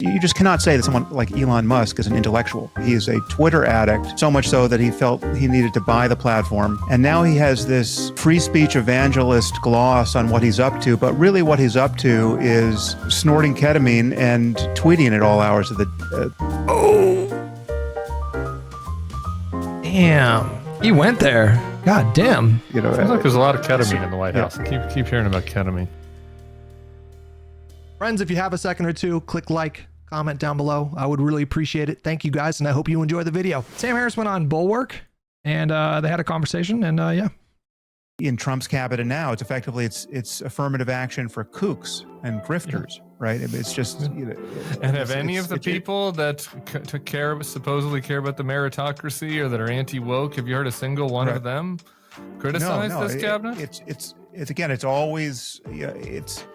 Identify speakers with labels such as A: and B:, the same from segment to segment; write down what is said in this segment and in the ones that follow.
A: You just cannot say that someone like Elon Musk is an intellectual. He is a Twitter addict, so much so that he felt he needed to buy the platform. And now he has this free speech evangelist gloss on what he's up to. But really what he's up to is snorting ketamine and tweeting at all hours of the
B: Damn. He went there. God damn.
A: You know,
C: Sounds like there's a lot of ketamine in the White House. I keep hearing about ketamine.
B: Friends, if you have a second or two, click like, comment down below. I would really appreciate it. Thank you guys, and I hope you enjoy the video. Sam Harris went on Bulwark, and they had a conversation, and yeah.
A: in Trump's cabinet now, it's effectively it's affirmative action for kooks and grifters, right? It's just, you know,
C: And have any of the people that supposedly care about the meritocracy or that are anti-woke, have you heard a single one of them criticize this cabinet?
A: It's always, it's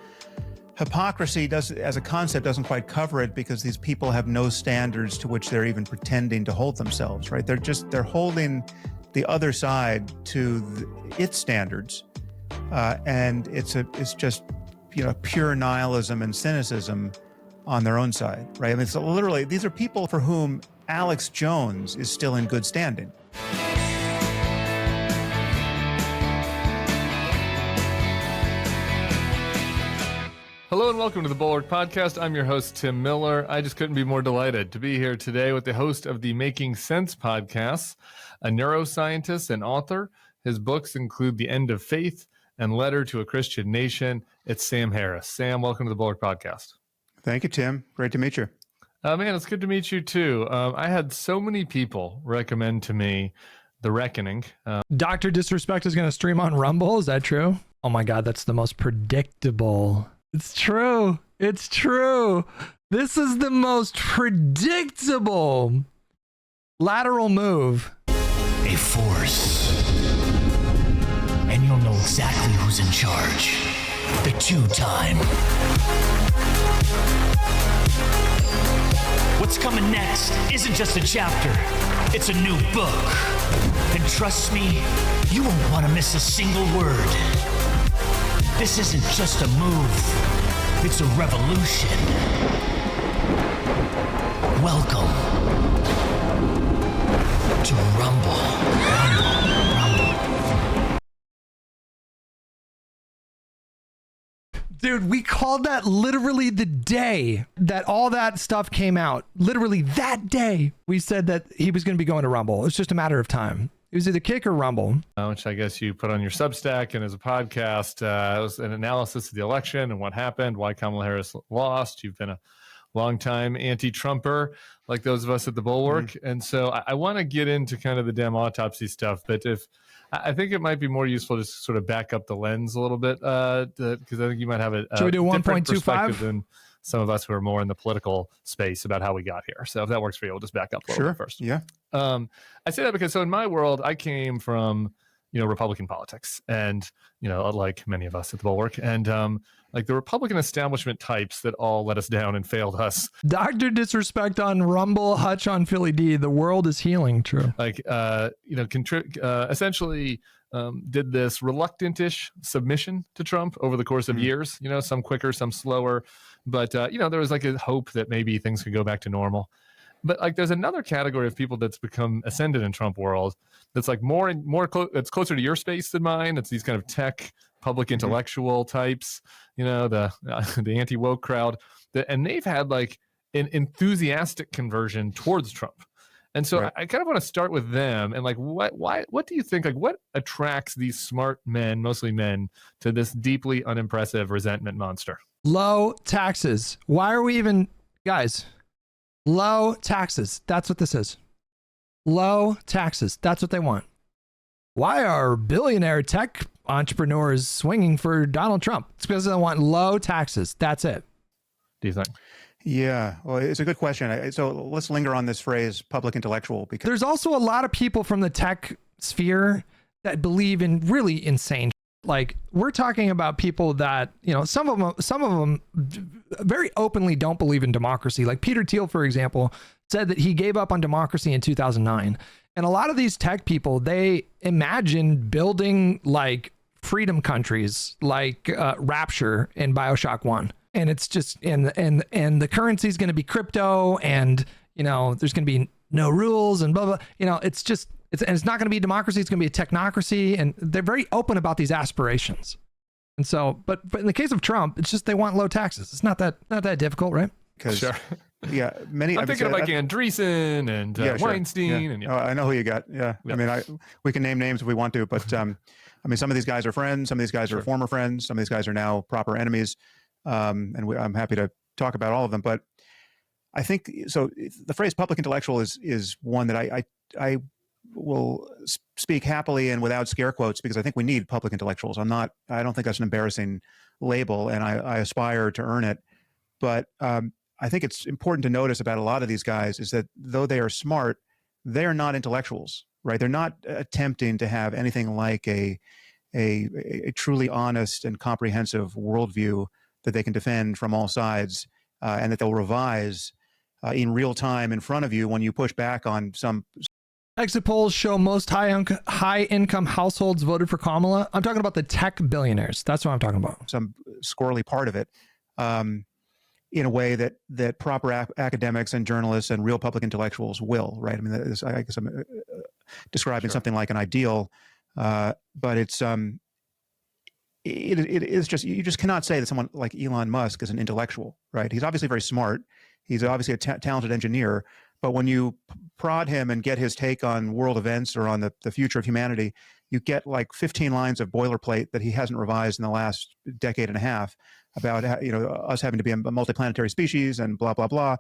A: hypocrisy as a concept doesn't quite cover it because these people have no standards to which they're even pretending to hold themselves, right? They're holding the other side to its standards, and it's just, you know, pure nihilism and cynicism on their own side, right? I mean, so literally, these are people for whom Alex Jones is still in good standing.
C: Hello and welcome to the Bulwark Podcast. I'm your host, Tim Miller. I just couldn't be more delighted to be here today with the host of the Making Sense podcast, a neuroscientist and author. His books include The End of Faith and Letter to a Christian Nation. It's Sam Harris. Sam, welcome to the Bulwark Podcast.
A: Thank you, Tim. Great to meet you.
C: Man, it's good to meet you too. I had so many people recommend to me The Reckoning.
B: Dr. Disrespect is going to stream on Rumble. Is that true? Oh my God, that's the most predictable. It's true. It's true. This is the most predictable lateral move.
D: A force. And you'll know exactly who's in charge. The two-time. What's coming next isn't just a chapter. It's a new book. And trust me, you won't want to miss a single word. This isn't just a move, it's a revolution. Welcome to Rumble.
B: Dude, we called that literally the day that all that stuff came out. Literally that day, we said that he was going to be going to Rumble. It's just a matter of time. It was either Kick or Rumble.
C: Which I guess you put on your Substack and as a podcast. It was an analysis of the election and what happened, why Kamala Harris lost. You've been a long-time anti-Trumper, like those of us at the Bulwark. Mm-hmm. And so I want to get into kind of the damn autopsy stuff, but I think it might be more useful to sort of back up the lens a little bit, because I think you might have a
B: Should we do 1.25?
C: Than some of us who are more in the political space about how we got here. So if that works for you, we'll just back up a little bit first.
A: Yeah.
C: I say that because so in my world, I came from, Republican politics and, like many of us at the Bulwark and like the Republican establishment types that all let us down and failed us.
B: Dr. Disrespect on Rumble, Hutch on Philly D. The world is healing. True.
C: Like, essentially did this reluctant-ish submission to Trump over the course of years, some quicker, some slower. But, there was like a hope that maybe things could go back to normal. But like, there's another category of people that's become ascendant in Trump world that's like it's closer to your space than mine. It's these kind of tech, public intellectual types, the anti-woke crowd. And they've had like an enthusiastic conversion towards Trump. And so I kind of want to start with them and like, what do you think, like what attracts these smart men, mostly men, to this deeply unimpressive resentment monster?
B: Low taxes. Why are we even, guys? Low taxes. That's what this is. Low taxes. That's what they want. Why are billionaire tech entrepreneurs swinging for Donald Trump? It's because they want low taxes. That's it.
C: Do you think?
A: Yeah, well, it's a good question. So let's linger on this phrase, public intellectual, because
B: there's also a lot of people from the tech sphere that believe in really insane. Like we're talking about people that, some of them very openly don't believe in democracy. Like Peter Thiel, for example, said that he gave up on democracy in 2009. And a lot of these tech people, they imagine building like freedom countries, like Rapture in BioShock 1. and it's just and the currency is going to be crypto, and there's going to be no rules and blah blah. It's not going to be democracy. It's going to be a technocracy, and they're very open about these aspirations. And so, but in the case of Trump, it's just they want low taxes. It's not that difficult, right?
A: Because
C: Sure.
A: Yeah,
C: I'm thinking of like Andreessen and
A: sure.
C: Weinstein.
A: Yeah.
C: And
A: Oh, I know who you got. Yeah. I mean, we can name names if we want to, but I mean, some of these guys are friends. Some of these guys are former friends. Some of these guys are now proper enemies. And I'm happy to talk about all of them. But I think so. The phrase "public intellectual" is one that I will speak happily and without scare quotes, because I think we need public intellectuals. I don't think that's an embarrassing label, and I aspire to earn it. But I think it's important to notice about a lot of these guys is that though they are smart, they are not intellectuals, right? They're not attempting to have anything like a truly honest and comprehensive worldview that they can defend from all sides, and that they'll revise in real time in front of you when you push back on some.
B: Exit polls show most high income households voted for Kamala. I'm talking about the tech billionaires. That's what I'm talking about.
A: Some squirrely part of it. In a way that proper academics and journalists and real public intellectuals will, right? I mean, I guess I'm describing something like an ideal, but it is just, you just cannot say that someone like Elon Musk is an intellectual, right? He's obviously very smart. He's obviously a talented engineer, but when you prod him and get his take on world events or on the future of humanity, you get like 15 lines of boilerplate that he hasn't revised in the last decade and a half about us having to be a multiplanetary species and blah blah blah.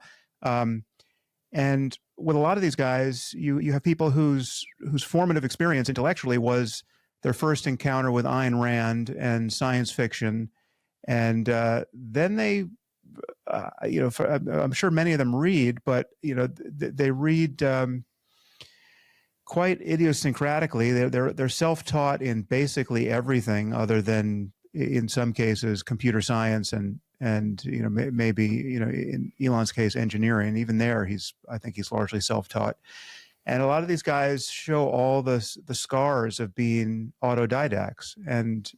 A: And with a lot of these guys, you have people whose formative experience intellectually was their first encounter with Ayn Rand and science fiction, and then they, I'm sure many of them read, but they read quite idiosyncratically. They're self-taught in basically everything other than, in some cases, computer science and maybe in Elon's case, engineering. Even there, I think he's largely self-taught. And a lot of these guys show all the scars of being autodidacts. And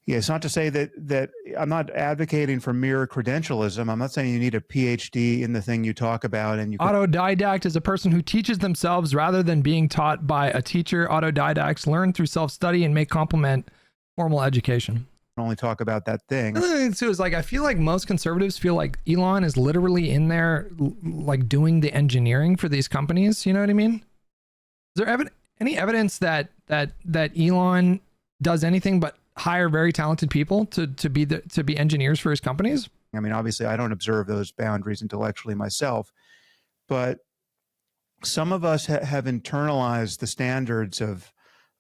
A: it's not to say that I'm not advocating for mere credentialism. I'm not saying you need a PhD in the thing you talk about. And
B: autodidact is a person who teaches themselves rather than being taught by a teacher. Autodidacts learn through self-study and may complement formal education.
A: Only talk about that thing.
B: Another thing too is, like, I feel like most conservatives feel like Elon is literally in there, like, doing the engineering for these companies. You know what I mean? Is there any evidence that Elon does anything but hire very talented people to be engineers for his companies?
A: I mean, obviously, I don't observe those boundaries intellectually myself, but some of us have internalized the standards of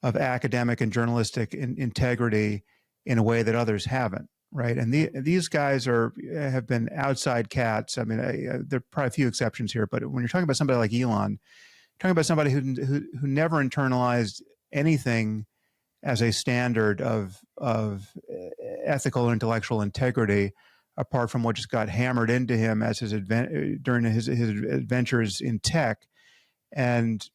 A: academic and journalistic integrity in a way that others haven't, right? And these guys have been outside cats. I mean, there are probably a few exceptions here, but when you're talking about somebody like Elon, talking about somebody who never internalized anything as a standard of ethical or intellectual integrity, apart from what just got hammered into him as during his adventures in tech, and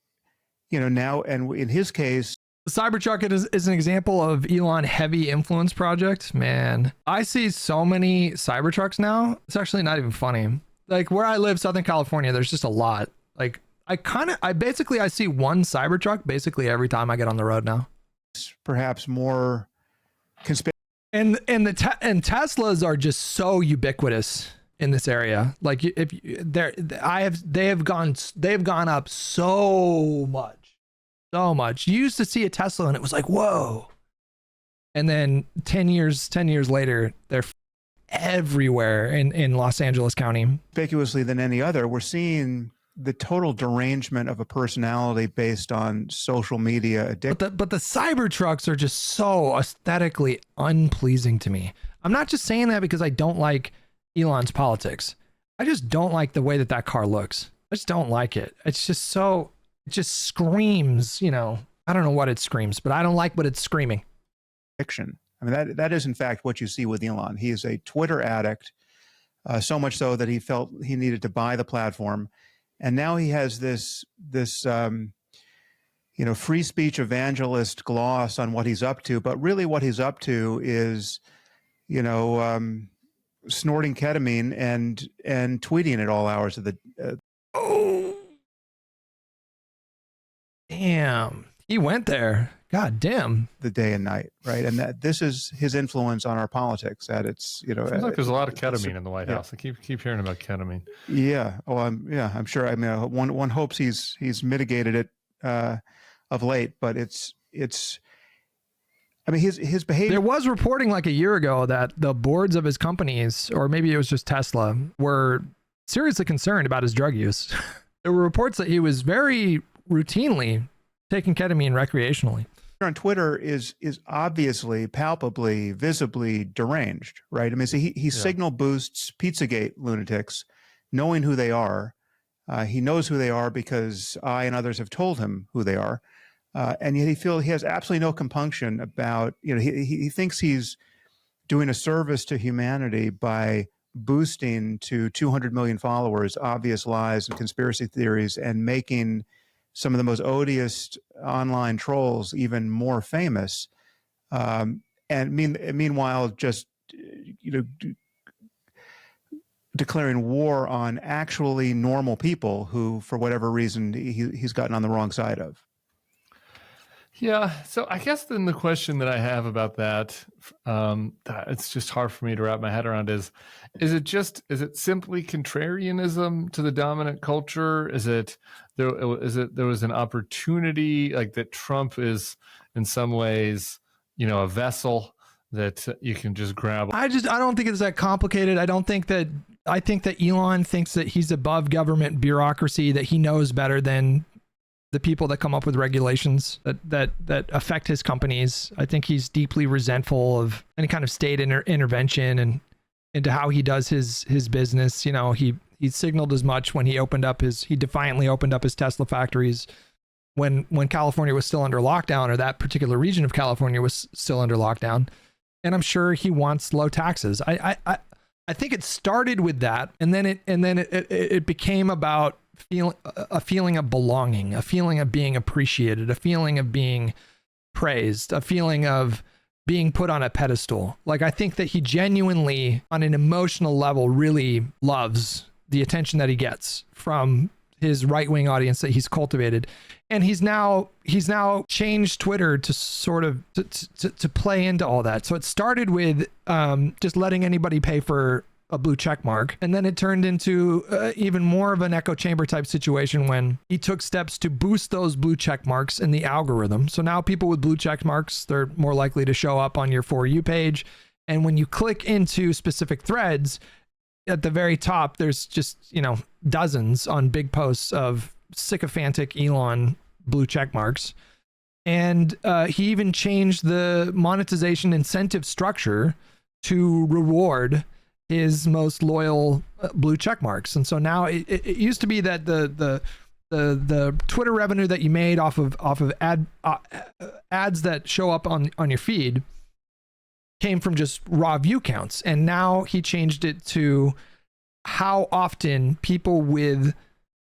A: now, and in his case.
B: The Cybertruck is an example of Elon heavy influence project. Man, I see so many Cybertrucks now. It's actually not even funny. Like, where I live, Southern California, there's just a lot. Like, I see one Cybertruck basically every time I get on the road now.
A: Perhaps more conspicuous.
B: And Teslas are just so ubiquitous in this area. Like, they have gone up so much. So much. You used to see a Tesla and it was like, whoa. And then 10 years later, they're everywhere in Los Angeles County.
A: Conspicuously than any other, we're seeing the total derangement of a personality based on social media addiction.
B: But the Cybertrucks are just so aesthetically unpleasing to me. I'm not just saying that because I don't like Elon's politics. I just don't like the way that car looks. I just don't like it. It's just so... It just screams, I don't know what it screams, but I don't like what it's screaming.
A: Fiction. I mean, that is in fact what you see with Elon. He is a Twitter addict, so much so that he felt he needed to buy the platform. And now he has this free speech evangelist gloss on what he's up to. But really what he's up to is, snorting ketamine and tweeting at all hours of the
B: Oh, damn. He went there. God damn.
A: the day and night, right? And that this is his influence on our politics. That it's
C: Seems like there's a lot of ketamine
A: it's-
C: in the White
A: yeah.
C: House. I keep hearing about ketamine.
A: Yeah. Oh, I'm sure. I mean, one hopes he's mitigated it of late, but it's. I mean, his behavior.
B: There was reporting like a year ago that the boards of his companies, or maybe it was just Tesla, were seriously concerned about his drug use. There were reports that he was very routinely taking ketamine recreationally.
A: On Twitter is obviously, palpably, visibly deranged, right? I mean, so he signal boosts Pizzagate lunatics, knowing who they are. He knows who they are because I and others have told him who they are, and yet he has absolutely no compunction about, he thinks he's doing a service to humanity by boosting to 200 million followers obvious lies and conspiracy theories and making some of the most odious online trolls even more famous. And meanwhile, just, declaring war on actually normal people who, for whatever reason, he's gotten on the wrong side of.
C: Yeah. So I guess then the question that I have about that, it's just hard for me to wrap my head around is it simply contrarianism to the dominant culture? Is it there was an opportunity, like that Trump is in some ways, a vessel that you can just grab?
B: I don't think it's that complicated. I think that Elon thinks that he's above government bureaucracy, that he knows better than the people that come up with regulations that affect his companies. I think he's deeply resentful of any kind of state intervention and into how he does his business. He signaled as much when he defiantly opened up his Tesla factories when California was still under lockdown, or that particular region of California was still under lockdown. And I'm sure he wants low taxes. I think it started with that, and then it became about a feeling of belonging, a feeling of being appreciated, a feeling of being praised, a feeling of being put on a pedestal. Like, I think that he genuinely, on an emotional level, really loves the attention that he gets from his right-wing audience that he's cultivated. And he's now changed Twitter to sort of to play into all that. So it started with just letting anybody pay for a blue check mark, and then it turned into even more of an echo chamber type situation when he took steps to boost those blue check marks in the algorithm. So now people with blue check marks, they're more likely to show up on your For You page, and when you click into specific threads, at the very top there's just dozens on big posts of sycophantic Elon blue check marks. And he even changed the monetization incentive structure to reward his most loyal blue check marks. And so now it used to be that the Twitter revenue that you made off of ads that show up on your feed came from just raw view counts. And now he changed it to how often people with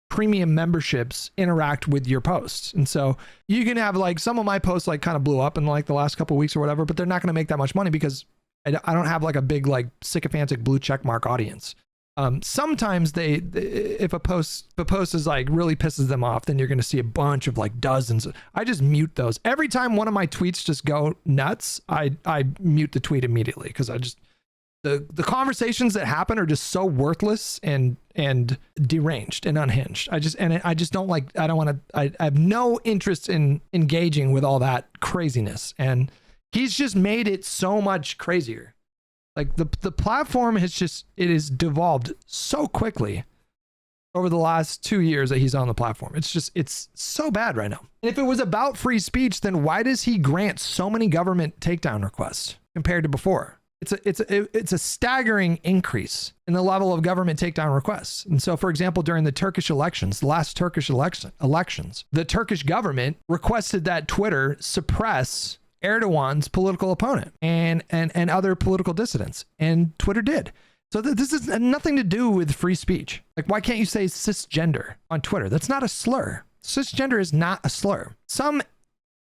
B: premium memberships interact with your posts. And so you can have, like, some of my posts like kind of blew up in like the last couple of weeks or whatever, but they're not going to make that much money because I don't have like a big, like, sycophantic blue check mark audience. Sometimes if a post is like really pisses them off, then you're going to see a bunch of like dozens. I just mute those. Every time one of my tweets just go nuts, I mute the tweet immediately, because the conversations that happen are just so worthless and deranged and unhinged. I have no interest in engaging with all that craziness. And he's just made it so much crazier. Like the platform has devolved so quickly over the last 2 years that he's on the platform. It's so bad right now. And if it was about free speech, then why does he grant so many government takedown requests compared to before? It's a staggering increase in the level of government takedown requests. And so, for example, during the Turkish elections, the last Turkish elections, the Turkish government requested that Twitter suppress Erdogan's political opponent and other political dissidents, and Twitter did. So this has nothing to do with free speech. Like, why can't you say cisgender on Twitter? That's not a slur. Cisgender is not a slur. Some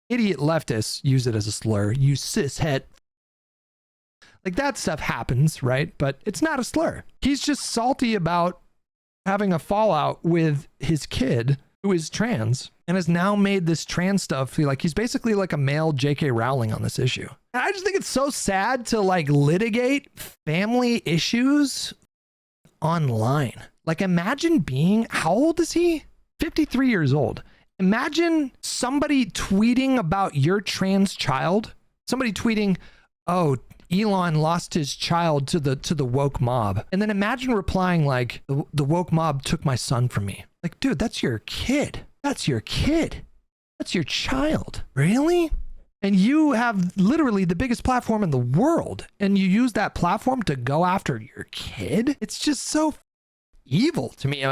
B: idiot leftists use it as a slur. You cishet. Like that stuff happens, right? But it's not a slur. He's just salty about having a fallout with his kid who is trans and has now made this trans stuff feel like he's basically like a male J.K. Rowling on this issue. And I just think it's so sad to like litigate family issues online. Like imagine being, how old is he? 53 years old. Imagine somebody tweeting about your trans child. Somebody tweeting, oh, Elon lost his child to the woke mob. And then imagine replying like, the woke mob took my son from me. Like, dude, that's your kid. That's your kid. That's your child. Really? And you have literally the biggest platform in the world. And you use that platform to go after your kid? It's just so evil to me.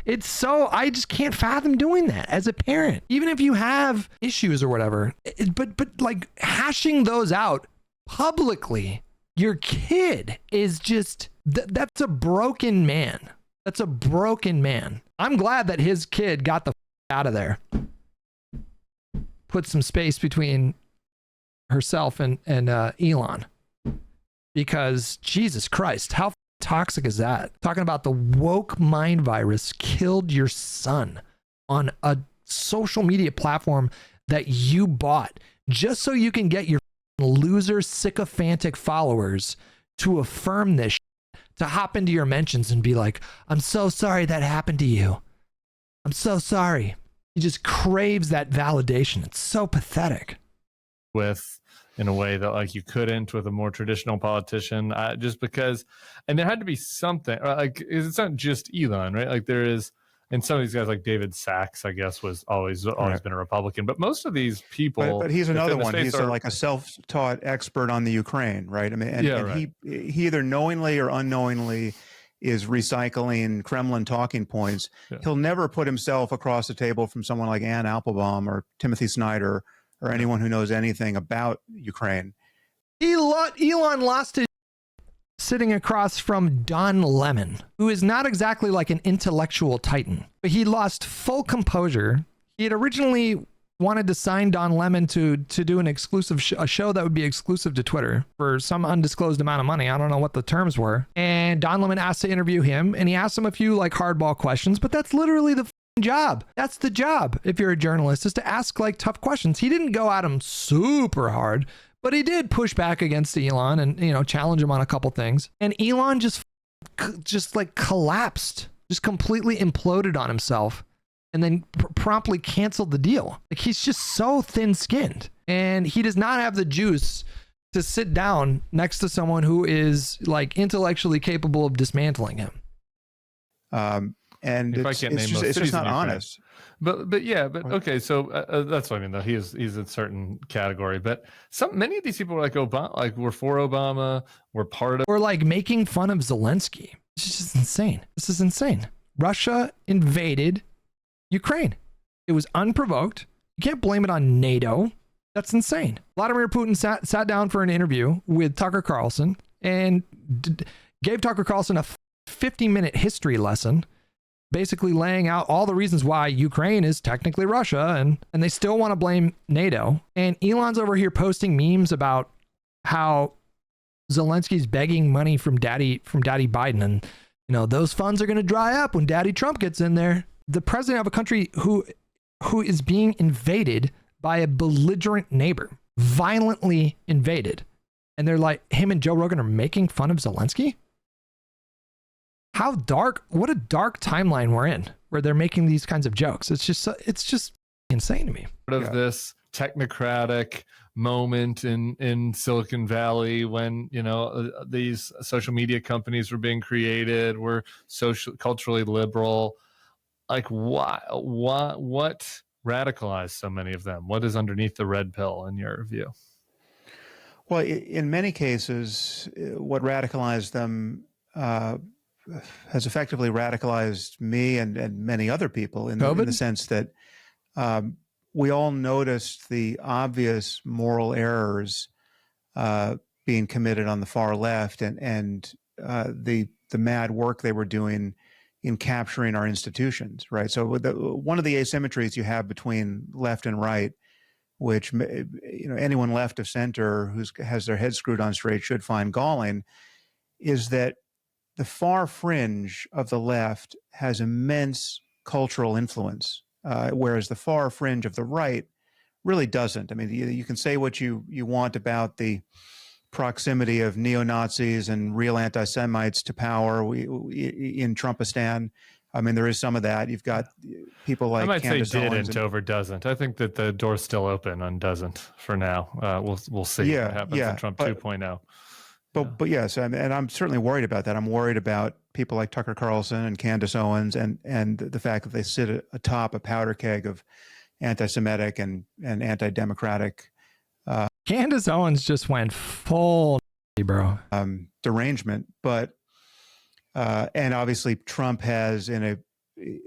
B: It's so, I just can't fathom doing that as a parent. Even if you have issues or whatever. But like hashing those out publicly, your kid is just, that's a broken man. That's a broken man. I'm glad that his kid got the out of there. Put some space between herself and Elon. Because Jesus Christ, how toxic is that? Talking about the woke mind virus killed your son on a social media platform that you bought just so you can get your loser sycophantic followers to affirm this shit, to hop into your mentions and be like, I'm so sorry that happened to you. I'm so sorry. He just craves that validation. It's so pathetic.
C: With in a way that like you couldn't with a more traditional politician, just because, and there had to be something like, it's not just Elon, right? Like there is, and some of these guys like David Sachs, I guess, was always been a Republican, but most of these people,
A: but he's another one. He's
C: are,
A: like a self-taught expert on the Ukraine, right? I mean, and right. he either knowingly or unknowingly is recycling Kremlin talking points. Yeah. He'll never put himself across the table from someone like Ann Applebaum or Timothy Snyder or anyone who knows anything about Ukraine.
B: Elon lost his sitting across from Don Lemon, who is not exactly like an intellectual titan, but he lost full composure. He had originally wanted to sign Don Lemon to do an exclusive a show that would be exclusive to Twitter for some undisclosed amount of money. I don't know what the terms were. And Don Lemon asked to interview him, and he asked him a few like hardball questions, but that's literally the job. That's the job if you're a journalist, is to ask like tough questions. He didn't go at him super hard, but he did push back against Elon and, you know, challenge him on a couple things. And Elon just like collapsed, just completely imploded on himself, and then promptly canceled the deal. Like he's just so thin-skinned, and he does not have the juice to sit down next to someone who is like intellectually capable of dismantling him.
A: And it's just not honest.
C: But okay, so that's what I mean. Though he's a certain category, but many of these people were like Obama, like were for Obama, were part of,
B: or like making fun of Zelensky. It's just insane. This is insane. Russia invaded Ukraine. It was unprovoked. You can't blame it on NATO. That's insane. Vladimir Putin sat down for an interview with Tucker Carlson and gave Tucker Carlson a 50-minute history lesson, basically laying out all the reasons why Ukraine is technically Russia, and they still want to blame NATO. And Elon's over here posting memes about how Zelensky's begging money from Daddy Biden, and you know those funds are going to dry up when Daddy Trump gets in there. The president of a country who is being invaded by a belligerent neighbor, violently invaded, and they're like, him and Joe Rogan are making fun of Zelensky? How dark, what a dark timeline we're in where they're making these kinds of jokes. It's just insane to me.
C: Part of this technocratic moment in Silicon Valley when, you know, these social media companies were being created, were culturally liberal. Like what radicalized so many of them? What is underneath the red pill in your view?
A: Well, in many cases, what radicalized them has effectively radicalized me and many other people in the sense that we all noticed the obvious moral errors being committed on the far left and the mad work they were doing in capturing our institutions, right? So one of the asymmetries you have between left and right which anyone left of center who has their head screwed on straight should find galling, is that the far fringe of the left has immense cultural influence, whereas the far fringe of the right really doesn't. I mean, you can say what you want about the proximity of neo-Nazis and real anti-Semites to power in Trumpistan. I mean, there is some of that. You've got people like
C: I might
A: Candace
C: say
A: Owens
C: didn't over doesn't. I think that the door's still open on doesn't for now. We'll see what happens in Trump 2.0.
A: But yes, and I'm certainly worried about that. I'm worried about people like Tucker Carlson and Candace Owens and the fact that they sit atop a powder keg of anti-Semitic and anti-democratic
B: Candace Owens just went full, bro.
A: derangement. But and obviously Trump has, in a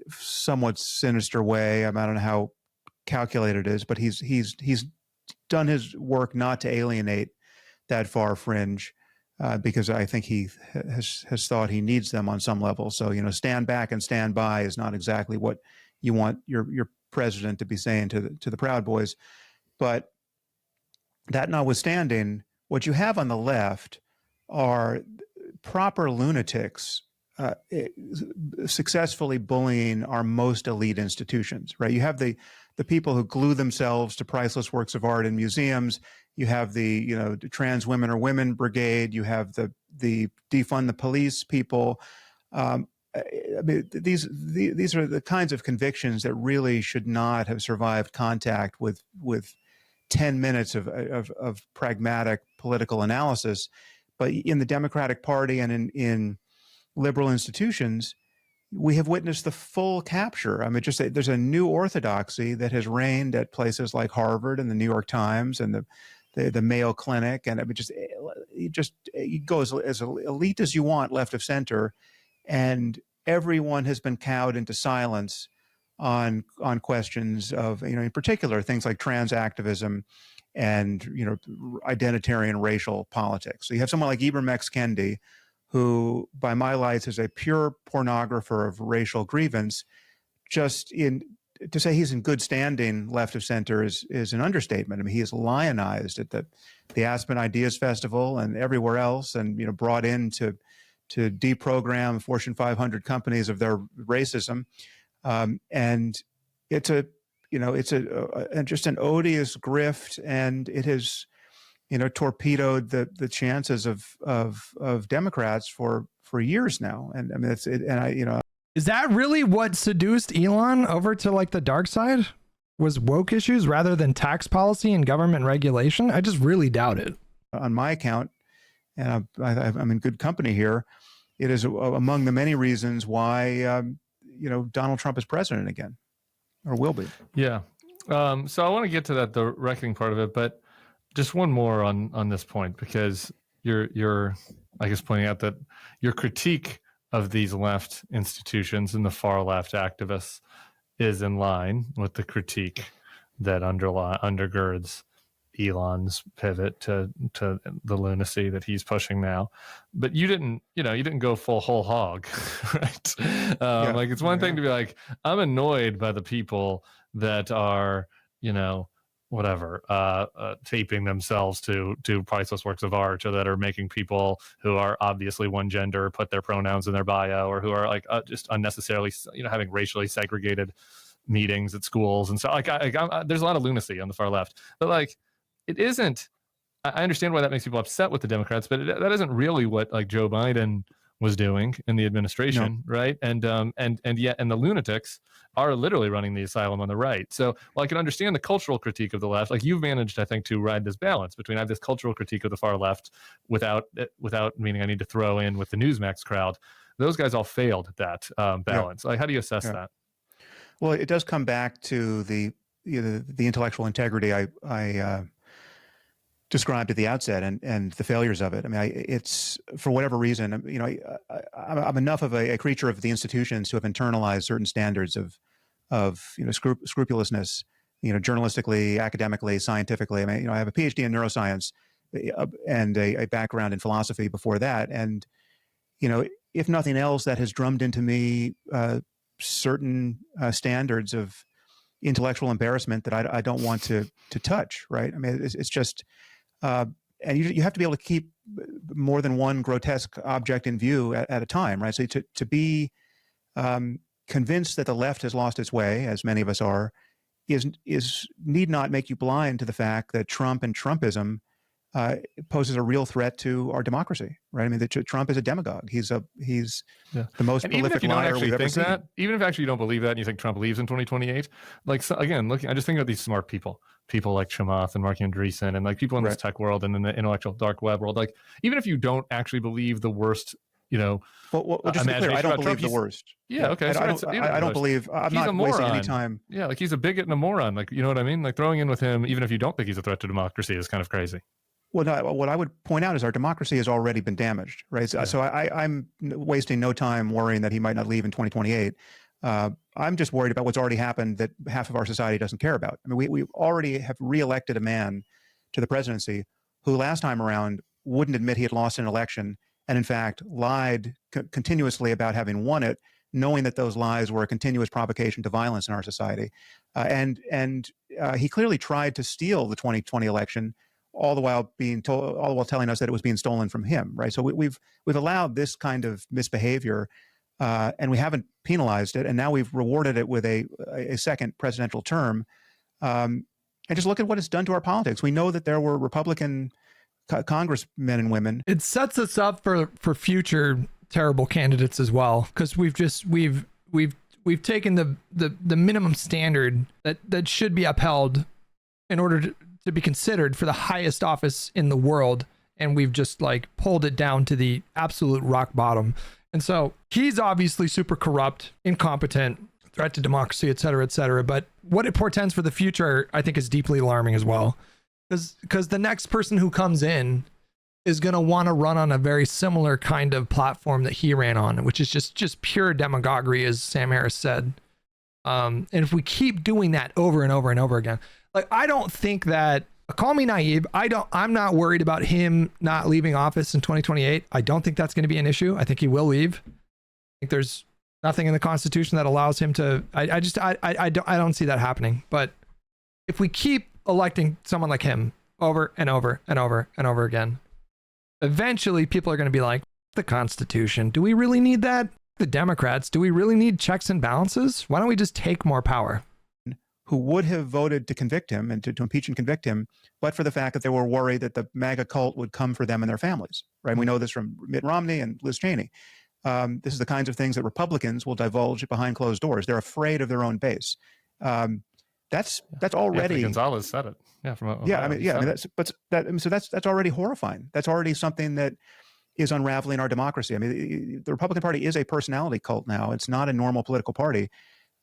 A: somewhat sinister way, I don't know how calculated it is, but he's done his work not to alienate that far fringe, because I think he has thought he needs them on some level. So, stand back and stand by is not exactly what you want your president to be saying to the Proud Boys. But that notwithstanding, what you have on the left are proper lunatics successfully bullying our most elite institutions, right? You have the people who glue themselves to priceless works of art in museums. You have the trans women or women brigade. You have the defund the police people. I mean, these are the kinds of convictions that really should not have survived contact with 10 minutes of pragmatic political analysis. But in the Democratic Party and in liberal institutions, we have witnessed the full capture. I mean, there's a new orthodoxy that has reigned at places like Harvard and the New York Times and the Mayo Clinic, and it goes as elite as you want, left of center, and everyone has been cowed into silence on questions of, in particular, things like trans activism and, identitarian racial politics. So you have someone like Ibram X. Kendi, who, by my lights, is a pure pornographer of racial grievance. To say he's in good standing left of center is an understatement. I mean, he is lionized at the Aspen Ideas Festival and everywhere else, and brought in to deprogram Fortune 500 companies of their racism. And it's just an odious grift, and it has torpedoed the chances of Democrats for years now. And I mean,
B: Is that really what seduced Elon over to like the dark side? Was woke issues rather than tax policy and government regulation? I just really doubt it.
A: On my account, and I'm in good company here, it is among the many reasons why Donald Trump is president again, or will be.
C: Yeah. So I want to get to the reckoning part of it, but just one more on this point, because you're I guess pointing out that your critique of these left institutions and the far left activists is in line with the critique that undergirds Elon's pivot to the lunacy that he's pushing now. But you didn't go full whole hog, right? Like, it's one thing to be like, I'm annoyed by the people that are, taping themselves to priceless works of art, or that are making people who are obviously one gender put their pronouns in their bio, or who are like just unnecessarily, having racially segregated meetings at schools. And so there's a lot of lunacy on the far left, but like, it isn't, I understand why that makes people upset with the Democrats, but that isn't really what like Joe Biden was doing in the administration, no. Right? And the lunatics are literally running the asylum on the right. So while I can understand the cultural critique of the left, like you've managed, I think, to ride this balance between I have this cultural critique of the far left without meaning I need to throw in with the Newsmax crowd. Those guys all failed at that balance. Like, how do you assess that?
A: Well, it does come back to the intellectual integrity I described at the outset, and the failures of it. I mean, it's for whatever reason, I'm enough of a creature of the institutions to have internalized certain standards of scrupulousness, journalistically, academically, scientifically. I mean, I have a PhD in neuroscience and a background in philosophy before that, and if nothing else, that has drummed into me certain standards of intellectual embarrassment that I don't want to touch, right? I mean, it's just, and you have to be able to keep more than one grotesque object in view at a time, right? So to be convinced that the left has lost its way, as many of us are, is need not make you blind to the fact that Trump and Trumpism poses a real threat to our democracy, right? I mean, Trump is a demagogue. He's the most
C: and even if
A: prolific
C: you don't
A: liar
C: actually
A: we've ever
C: think
A: seen.
C: that, even if actually you don't believe that, and you think Trump leaves in 2028, like again, I just think of these smart people like Chamath and Mark Andreessen, and like people in this tech world and in the intellectual dark web world. Like, even if you don't actually believe the worst, well,
A: just to be clear, I don't believe the worst.
C: Yeah, okay.
A: I don't believe. I'm not wasting any time.
C: Yeah, like he's a bigot and a moron. Like, you know what I mean? Like, throwing in with him, even if you don't think he's a threat to democracy, is kind of crazy.
A: Well, no, what I would point out is our democracy has already been damaged, right? So I'm wasting no time worrying that he might not leave in 2028. I'm just worried about what's already happened that half of our society doesn't care about. I mean, we already have reelected a man to the presidency who last time around wouldn't admit he had lost an election, and in fact lied continuously about having won it, knowing that those lies were a continuous provocation to violence in our society. And he clearly tried to steal the 2020 election, all the while telling us that it was being stolen from him, right? So we've allowed this kind of misbehavior, and we haven't penalized it, and now we've rewarded it with a second presidential term. And just look at what it's done to our politics. We know that there were Republican congressmen and women.
B: It sets us up for future terrible candidates as well, because we've taken the minimum standard that should be upheld in order to be considered for the highest office in the world, and we've just like pulled it down to the absolute rock bottom. And so he's obviously super corrupt, incompetent, threat to democracy, et cetera, et cetera. But what it portends for the future, I think, is deeply alarming as well, because the next person who comes in is going to want to run on a very similar kind of platform that he ran on, which is just pure demagoguery, as Sam Harris said. And if we keep doing that over and over and over again, like, I don't think that, call me naive, I'm not worried about him not leaving office in 2028. I don't think that's going to be an issue. I think he will leave. I think there's nothing in the Constitution that allows him to. I don't see that happening. But if we keep electing someone like him over and over and over and over again, eventually people are going to be like, the Constitution, do we really need that? The Democrats, do we really need checks and balances? Why don't we just take more power?
A: Who would have voted to convict him and to impeach and convict him, but for the fact that they were worried that the MAGA cult would come for them and their families, right? And we know this from Mitt Romney and Liz Cheney. This is the kinds of things that Republicans will divulge behind closed doors. They're afraid of their own base. That's already.
C: Anthony Gonzalez said it. Yeah, from Ohio.
A: So that's already horrifying. That's already something that is unraveling our democracy. I mean, the Republican Party is a personality cult now. It's not a normal political party.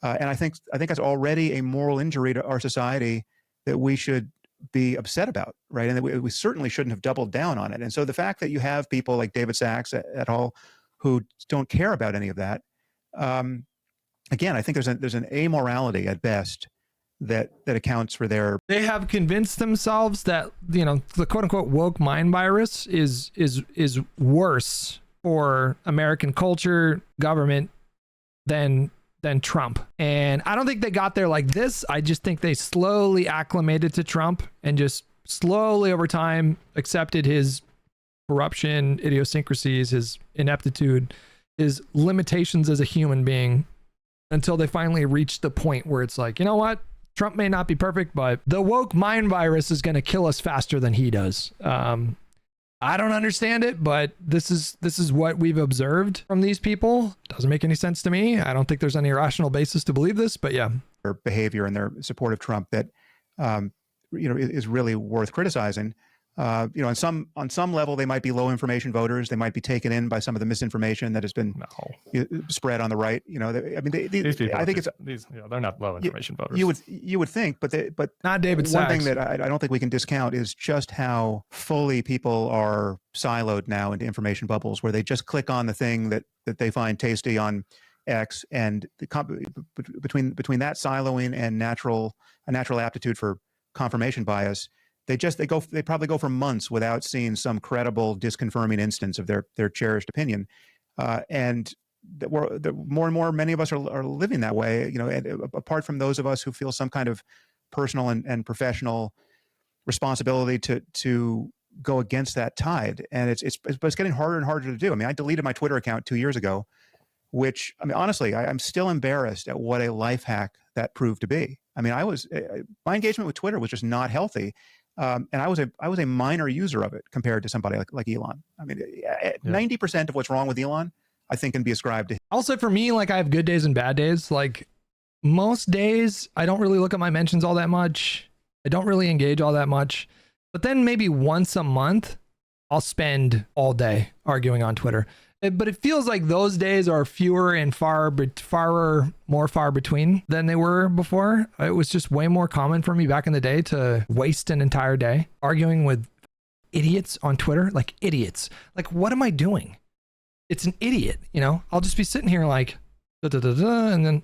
A: And I think that's already a moral injury to our society that we should be upset about, right? And that we certainly shouldn't have doubled down on it. And so the fact that you have people like David Sachs et al. Who don't care about any of that, again, I think there's an amorality at best that accounts for their.
B: They have convinced themselves that, the quote unquote woke mind virus is worse for American culture, government than Trump. And I don't think they got there like this. I just think they slowly acclimated to Trump and just slowly over time accepted his corruption, idiosyncrasies, his ineptitude, his limitations as a human being, until they finally reached the point where it's like, you know what? Trump may not be perfect, but the woke mind virus is going to kill us faster than he does. I don't understand it, but this is what we've observed from these people. Doesn't make any sense to me. I don't think there's any rational basis to believe this, but yeah.
A: Their behavior and their support of Trump that is really worth criticizing. On some level, they might be low information voters. They might be taken in by some of the misinformation that has been spread on the right. I think
C: they're not low information voters.
A: You would think, but
B: not David
A: Sachs. One thing that I don't think we can discount is just how fully people are siloed now into information bubbles, where they just click on the thing that they find tasty on X, and between that siloing and a natural aptitude for confirmation bias. They probably go for months without seeing some credible disconfirming instance of their cherished opinion. And that more and more, many of us are living that way. You know, and apart from those of us who feel some kind of personal and professional responsibility to go against that tide, and it's getting harder and harder to do. I mean, I deleted my Twitter account 2 years ago, which, I mean, honestly, I'm still embarrassed at what a life hack that proved to be. I mean, my engagement with Twitter was just not healthy. And I was a minor user of it compared to somebody like Elon. I mean, 90% of what's wrong with Elon, I think, can be ascribed to him.
B: Also, for me, like, I have good days and bad days. Like, most days, I don't really look at my mentions all that much. I don't really engage all that much. But then maybe once a month, I'll spend all day arguing on Twitter. But it feels like those days are fewer and far between than they were before. It was just way more common for me back in the day to waste an entire day arguing with idiots on Twitter. Like, idiots. Like, what am I doing? It's an idiot, you know? I'll just be sitting here like, da, da, da, da, and then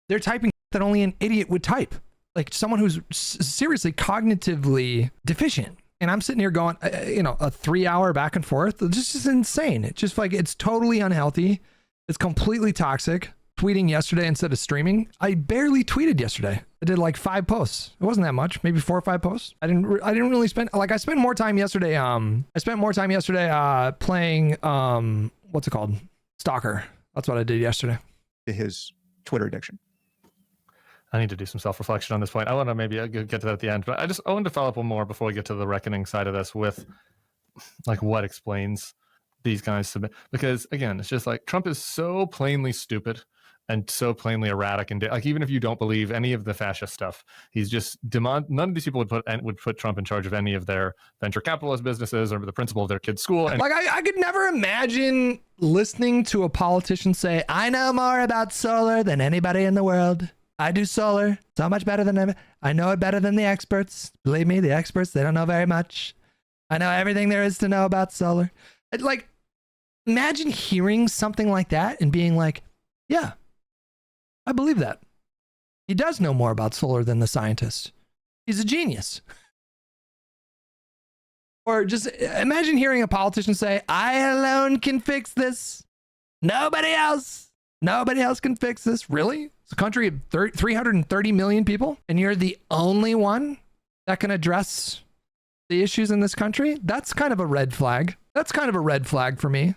B: they're typing that only an idiot would type. Like, someone who's seriously cognitively deficient. And I'm sitting here going, you know, a 3-hour back and forth. It's just insane. It's just like, it's totally unhealthy. It's completely toxic. Tweeting yesterday instead of streaming. I barely tweeted yesterday. I did like 5 posts. It wasn't that much, maybe 4 or 5 posts. I didn't really spend, like, I spent more time yesterday. Playing, what's it called? Stalker. That's what I did yesterday.
A: His Twitter addiction.
C: I need to do some self-reflection on this point. I want to maybe get to that at the end, but I wanted to follow up one more before we get to the reckoning side of this with, like, what explains these guys submit. Because again, it's just like Trump is so plainly stupid and so plainly erratic, and like, even if you don't believe any of the fascist stuff, he's just none of these people would put Trump in charge of any of their venture capitalist businesses or the principal of their kid's school. And
B: like, I could never imagine listening to a politician say, "I know more about solar than anybody in the world. I do solar so much better than ever. I know it better than the experts. Believe me, the experts, they don't know very much. I know everything there is to know about solar." Like, imagine hearing something like that and being like, yeah, I believe that. He does know more about solar than the scientist. He's a genius. Or just imagine hearing a politician say, "I alone can fix this. Nobody else can fix this." Really? It's a country of 330 million people, and you're the only one that can address the issues in this country? That's kind of a red flag. That's kind of a red flag for me.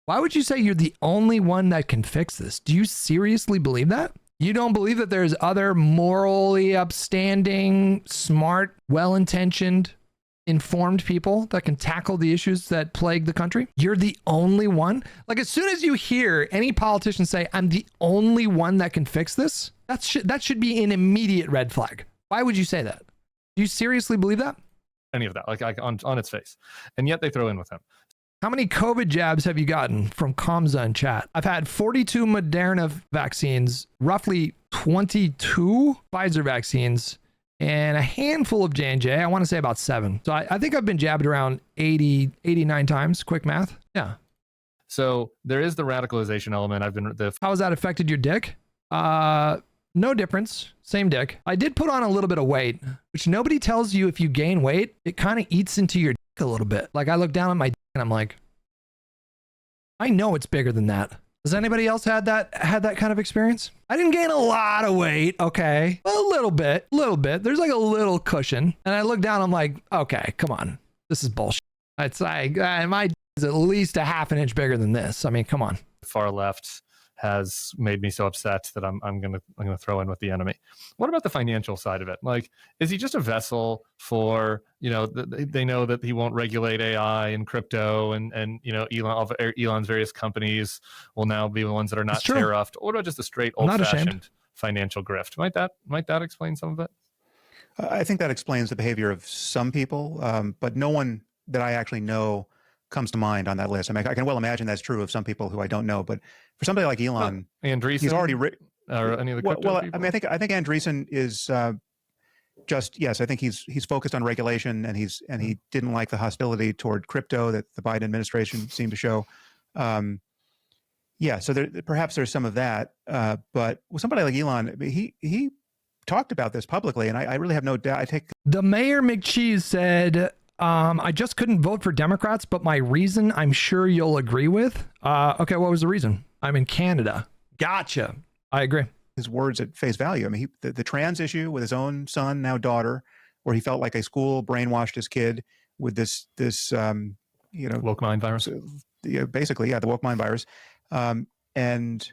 B: Why would you say you're the only one that can fix this? Do you seriously believe that? You don't believe that there's other morally upstanding, smart, well-intentioned, informed people that can tackle the issues that plague the country? You're the only one? Like, as soon as you hear any politician say, "I'm the only one that can fix this," that should be an immediate red flag. Why would you say that? Do you seriously believe that?
C: Any of that, like on its face. And yet they throw in with him.
B: How many COVID jabs have you gotten from Kamza in chat? I've had 42 Moderna vaccines, roughly 22 Pfizer vaccines, and a handful of J&J. I want to say about 7. So I think I've been jabbed around 89 times. Quick math. Yeah.
C: So there is the radicalization element.
B: How has that affected your dick? No difference. Same dick. I did put on a little bit of weight, which nobody tells you. If you gain weight, it kind of eats into your dick a little bit. Like, I look down at my dick and I'm like, I know it's bigger than that. Has anybody else had that kind of experience? I didn't gain a lot of weight, okay, a little bit. There's like a little cushion, and I look down. I'm like, okay, come on, this is bullshit. It's like my is at least a half an inch bigger than this. I mean, come on.
C: Far left has made me so upset that I'm gonna throw in with the enemy. What about the financial side of it? Like, is he just a vessel for, you know, they know that he won't regulate AI and crypto, and you know, Elon's various companies will now be the ones that are not tariffed? Or what about just a straight old-fashioned financial grift? Might that explain some of it?
A: I think that explains the behavior of some people, but no one that I actually know comes to mind on that list. I mean, I can well imagine that's true of some people who I don't know, but for somebody like Elon,
C: Andreessen,
A: he's already
C: or any of the crypto people?
A: I mean, I think Andreessen is yes. I think he's focused on regulation, and he didn't like the hostility toward crypto that the Biden administration seemed to show. Yeah, so perhaps there's some of that, but with somebody like Elon, he talked about this publicly, and I really have no doubt.
B: The Mayor McCheese said, I just couldn't vote for Democrats, but my reason I'm sure you'll agree with. Okay, what was the reason? I'm in Canada. Gotcha. I agree.
A: His words at face value. I mean, the trans issue with his own son, now daughter, where he felt like a school brainwashed his kid with this
C: Woke mind virus.
A: Basically, the woke mind virus, and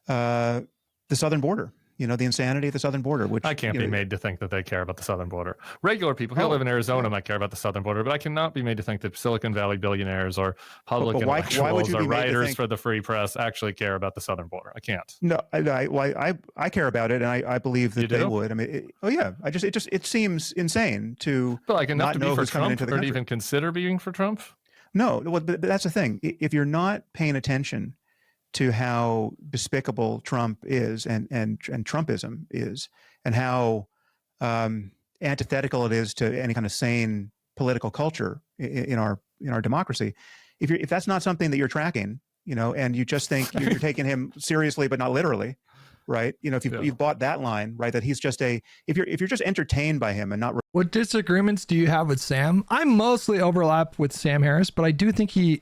A: the southern border. The insanity of the southern border, which
C: I can't be made to think that they care about the southern border. Regular people who live in Arizona might care about the southern border, but I cannot be made to think that Silicon Valley billionaires or public intellectuals or writers for the free press actually care about the southern border. I can't.
A: No, I care about it, and I believe that they would. I mean, it seems insane to
C: but like enough
A: not
C: to
A: know
C: be for
A: who's coming
C: Trump
A: into the
C: or to
A: country.
C: even consider being for Trump.
A: No, but that's the thing. If you're not paying attention to how despicable Trump is and Trumpism is, and how antithetical it is to any kind of sane political culture in our democracy, if that's not something that you're tracking, and you just think you're taking him seriously but not literally, right? If you've bought that line, right, that he's just if you're just entertained by him and not.
B: What disagreements do you have with Sam? I mostly overlap with Sam Harris, but I do think he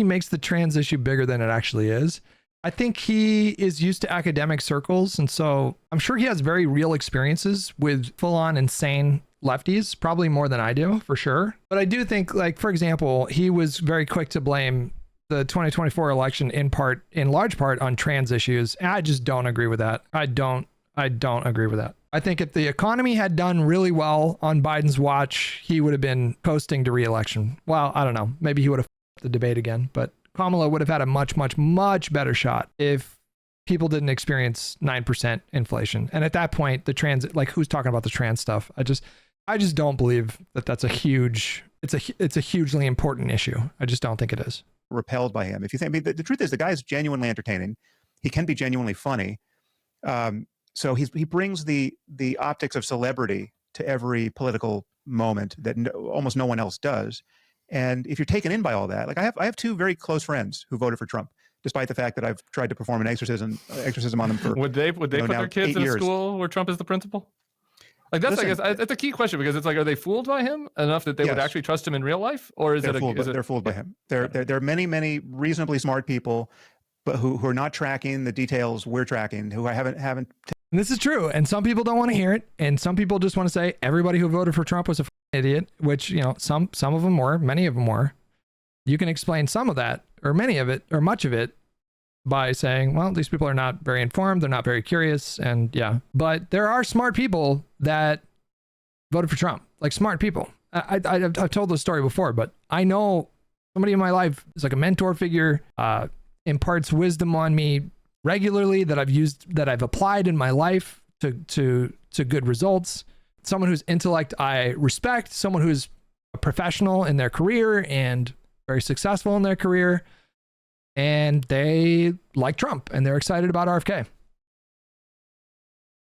B: makes the trans issue bigger than it actually is. I think he is used to academic circles, and so I'm sure he has very real experiences with full-on insane lefties, probably more than I do, for sure. But I do think, like, for example, he was very quick to blame the 2024 election in large part on trans issues. And I just don't agree with that. I don't agree with that. I think if the economy had done really well on Biden's watch, he would have been coasting to re-election. Well, I don't know. Maybe he would have the debate again, but Kamala would have had a much, much, much better shot if people didn't experience 9% inflation. And at that point, the trans, like, who's talking about the trans stuff? I just don't believe that that's it's a hugely important issue. I just don't think it is.
A: Repelled by him. If you think, I mean, the truth is, the guy is genuinely entertaining. He can be genuinely funny. So he brings the optics of celebrity to every political moment that almost no one else does. And if you're taken in by all that, like I have two very close friends who voted for Trump, despite the fact that I've tried to perform an exorcism on them for.
C: Would they put their kids in a school where Trump is the principal? Like that's, I guess, that's a key question, because it's like, are they fooled by him enough that they would actually trust him in real life, or is they're
A: fooled by him? There are many reasonably smart people, but who are not tracking the details we're tracking, who I haven't.
B: And this is true, and some people don't want to hear it, and some people just want to say everybody who voted for Trump was a idiot, which, some of them were, many of them were. You can explain some of that, or many of it, or much of it, by saying, well, these people are not very informed, they're not very curious, and yeah. But there are smart people that voted for Trump, like smart people. I've told this story before, but I know somebody in my life is like a mentor figure, imparts wisdom on me regularly that I've applied in my life to good results. Someone whose intellect I respect, someone who's a professional in their career and very successful in their career, and they like Trump and they're excited about RFK.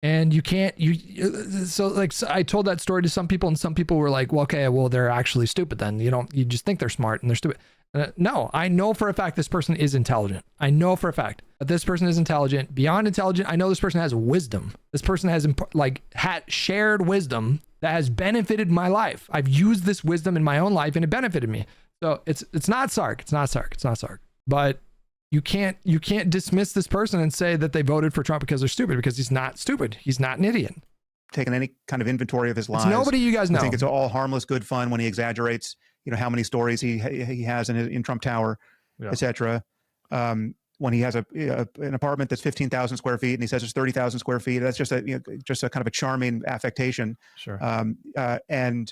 B: And so I told that story to some people, and some people were like, well, okay, well, they're actually stupid then. You just think they're smart and they're stupid. No, I know for a fact this person is intelligent. I know for a fact that this person is intelligent, beyond intelligent. I know this person has wisdom. This person has had shared wisdom that has benefited my life. I've used this wisdom in my own life and it benefited me. So it's not Sark. It's not Sark. But you can't dismiss this person and say that they voted for Trump because they're stupid, because he's not stupid. He's not an idiot.
A: Taking any kind of inventory of his lies.
B: It's nobody you guys know.
A: I think it's all harmless, good fun when he exaggerates, how many stories he has in Trump Tower, etc. When he has an apartment that's 15,000 square feet and he says it's 30,000 square feet, that's just a kind of a charming affectation. Sure. And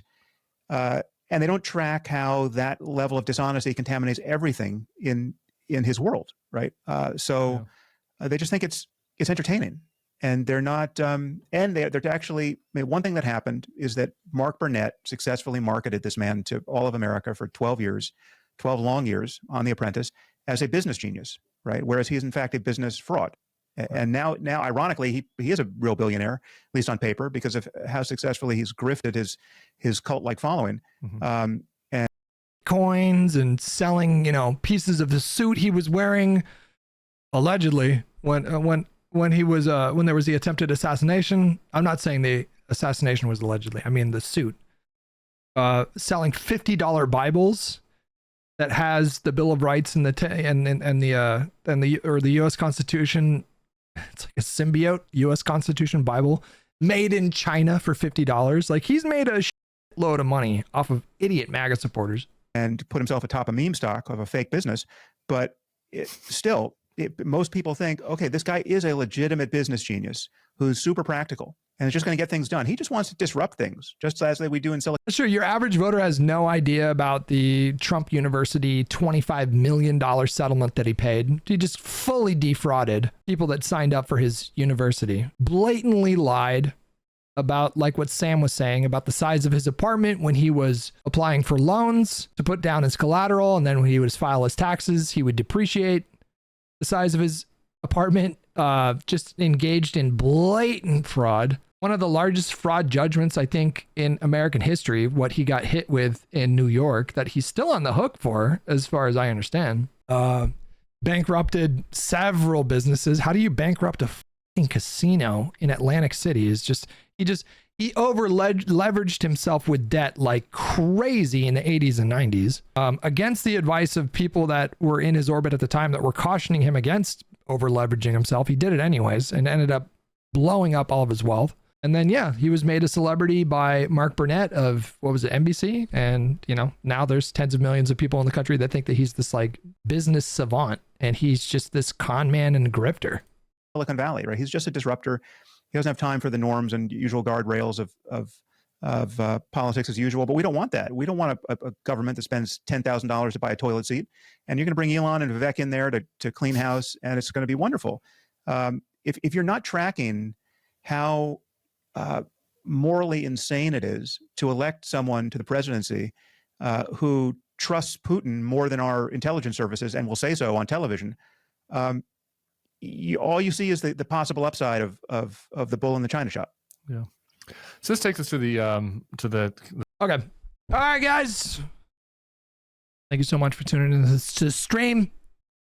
A: they don't track how that level of dishonesty contaminates everything in his world, right? They just think it's entertaining, and they're not. And they're actually. I mean, one thing that happened is that Mark Burnett successfully marketed this man to all of America for 12 long years on The Apprentice, as a business genius, right? Whereas he is in fact a business fraud. Right. And now, ironically, he is a real billionaire, at least on paper, because of how successfully he's grifted his cult-like following. Mm-hmm.
B: Coins and selling, pieces of the suit he was wearing, allegedly, when there was the attempted assassination. I'm not saying the assassination was allegedly. I mean the suit. Selling $50 Bibles that has the Bill of Rights and the U.S. Constitution. It's like a symbiote U.S. Constitution Bible made in China for $50. Like, he's made a load of money off of idiot MAGA supporters
A: and put himself atop a meme stock of a fake business. But most people think, okay, this guy is a legitimate business genius who's super practical and is just going to get things done. He just wants to disrupt things, just as we do in Silicon.
B: Sure, your average voter has no idea about the Trump University $25 million settlement that he paid. He just fully defrauded people that signed up for his university, blatantly lied about, like what Sam was saying, about the size of his apartment when he was applying for loans to put down his collateral. And then when he would file his taxes, he would depreciate the size of his apartment. Just engaged in blatant fraud. One of the largest fraud judgments, I think, in American history, what he got hit with in New York, that he's still on the hook for, as far as I understand. Bankrupted several businesses. How do you bankrupt a fucking casino in Atlantic City? He over leveraged himself with debt like crazy in the 80s and 90s, against the advice of people that were in his orbit at the time that were cautioning him against over leveraging himself. He did it anyways and ended up blowing up all of his wealth. And then, yeah, he was made a celebrity by Mark Burnett of, what was it, NBC? And, you know, now there's tens of millions of people in the country that think that he's this like business savant and he's just this con man and grifter.
A: Silicon Valley, right? He's just a disruptor. He doesn't have time for the norms and usual guardrails of politics as usual. But we don't want that. We don't want a government that spends $10,000 to buy a toilet seat. And you're going to bring Elon and Vivek in there to clean house, and it's going to be wonderful. If you're not tracking how morally insane it is to elect someone to the presidency who trusts Putin more than our intelligence services and will say so on television, all you see is the possible upside of the bull in the china shop.
C: Yeah. So this takes us to the
B: Okay. All right, guys. Thank you so much for tuning in to the stream.